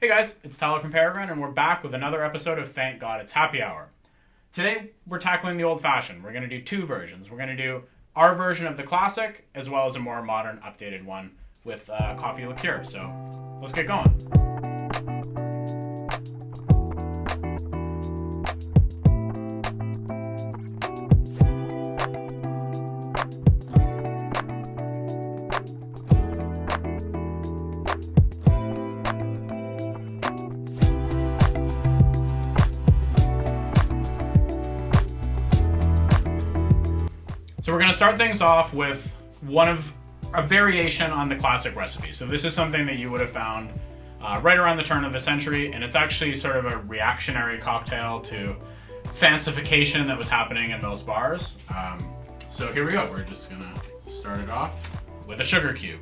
Hey guys, it's Tyler from Peregrine, and we're back with another episode of Thank God It's Happy Hour. Today, we're tackling the old-fashioned. We're going to do two versions. We're going to do our version of the classic, as well as a more modern, updated one with coffee liqueur. So, let's get going. So we're going to start things off with a variation on the classic recipe. So this is something that you would have found right around the turn of the century, and it's actually sort of a reactionary cocktail to fancification that was happening in most bars. So here we go. We're just going to start it off with a sugar cube.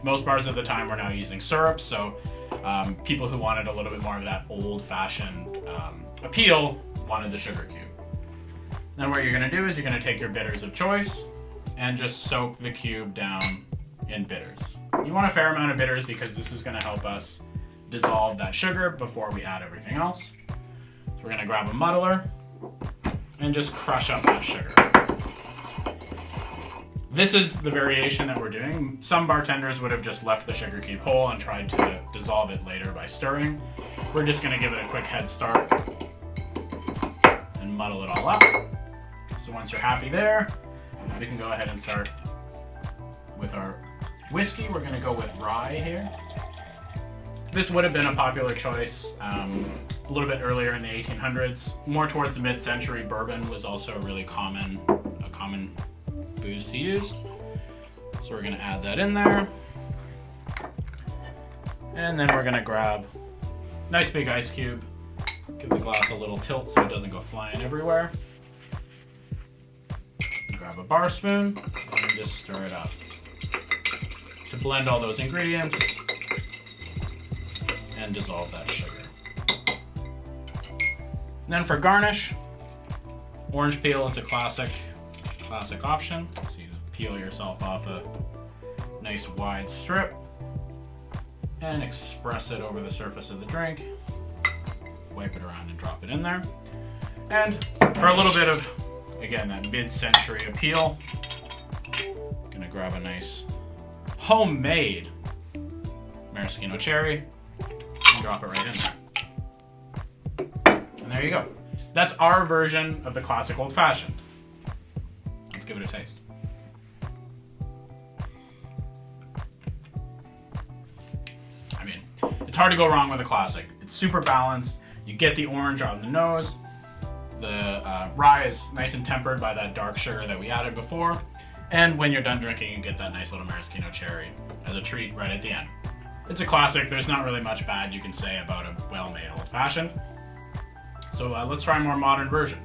Most bars at the time were now using syrup, so people who wanted a little bit more of that old-fashioned appeal wanted the sugar cube. Then what you're going to do is you're going to take your bitters of choice and just soak the cube down in bitters. You want a fair amount of bitters because this is going to help us dissolve that sugar before we add everything else. So we're going to grab a muddler and just crush up that sugar. This is the variation that we're doing. Some bartenders would have just left the sugar cube whole and tried to dissolve it later by stirring. We're just going to give it a quick head start and muddle it all up. So once you're happy there, we can go ahead and start with our whiskey. We're going to go with rye here. This would have been a popular choice a little bit earlier in the 1800s. More towards the mid-century, bourbon was also a really common booze to use. So we're going to add that in there. And then we're going to grab a nice big ice cube. Give the glass a little tilt so it doesn't go flying everywhere. Grab a bar spoon and just stir it up to blend all those ingredients and dissolve that sugar. And then for garnish, orange peel is a classic option. So you just peel yourself off a nice wide strip and express it over the surface of the drink. Wipe it around and drop it in there. And for a little bit of, again, that mid-century appeal, gonna grab a nice homemade maraschino cherry and drop it right in there. And there you go. That's our version of the classic old-fashioned. Let's give it a taste. I mean, it's hard to go wrong with a classic. It's super balanced. You get the orange on the nose. The rye is nice and tempered by that dark sugar that we added before. And when you're done drinking, you get that nice little maraschino cherry as a treat right at the end. It's a classic. There's not really much bad you can say about a well-made old-fashioned. So let's try a more modern version.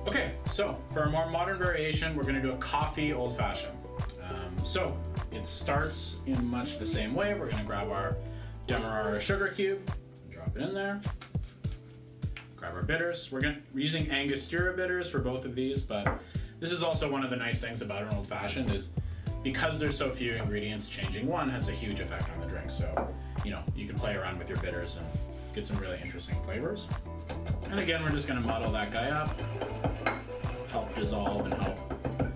Okay, so for a more modern variation, we're going to do a coffee old-fashioned. So it starts in much the same way. We're going to grab our Demerara sugar cube, drop it in there. Grab our bitters. We're using Angostura bitters for both of these, but this is also one of the nice things about an old-fashioned is because there's so few ingredients, changing one has a huge effect on the drink. So, you can play around with your bitters and get some really interesting flavors. And again, we're just going to muddle that guy up, help dissolve and help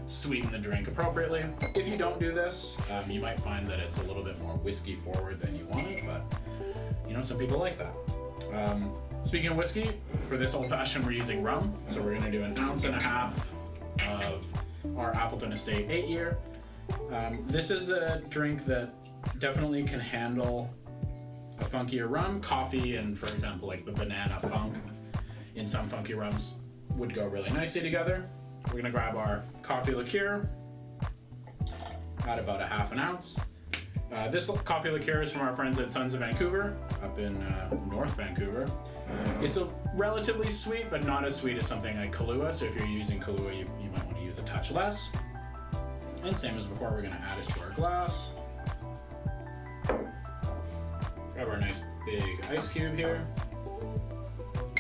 sweeten the drink appropriately. If you don't do this, you might find that it's a little bit more whiskey forward than you wanted, but some people like that. Speaking of whiskey, for this old-fashioned we're using rum, so we're going to do 1.5 ounces of our Appleton Estate 8-year. This is a drink that definitely can handle a funkier rum. Coffee and, for example, like the banana funk in some funky rums would go really nicely together. We're going to grab our coffee liqueur, add about 1/2 ounce. This coffee liqueur is from our friends at Sons of Vancouver, up in North Vancouver. It's a relatively sweet, but not as sweet as something like Kahlua, so if you're using Kahlua, you might want to use a touch less. And same as before, we're going to add it to our glass. Grab our nice big ice cube here.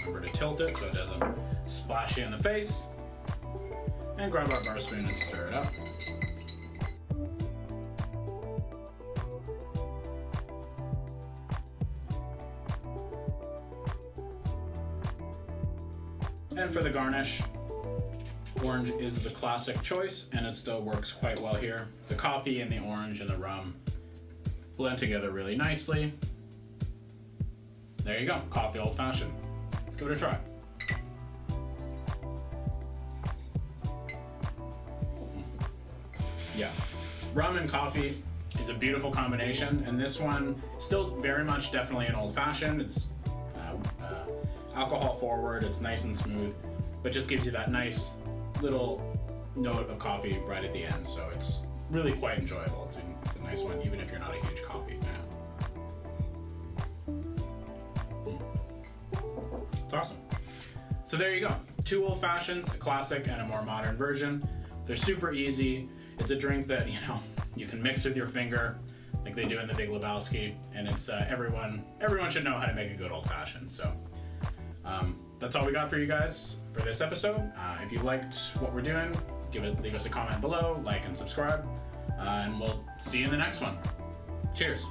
Remember to tilt it so it doesn't splash you in the face. And grab our bar spoon and stir it up. And for the garnish, orange is the classic choice, and it still works quite well here. The coffee and the orange and the rum blend together really nicely. There you go, coffee old fashioned. Let's give it a try. Yeah, rum and coffee is a beautiful combination, and this one still very much definitely an old fashioned. It's alcohol forward, it's nice and smooth, but just gives you that nice little note of coffee right at the end, so it's really quite enjoyable. It's a nice one, even if you're not a huge coffee fan. It's awesome. So there you go. 2 old fashions, a classic and a more modern version. They're super easy. It's a drink that, you can mix with your finger like they do in the Big Lebowski, and it's everyone should know how to make a good old fashioned. So that's all we got for you guys for this episode. If you liked what we're doing, leave us a comment below, like and subscribe, and we'll see you in the next one. Cheers.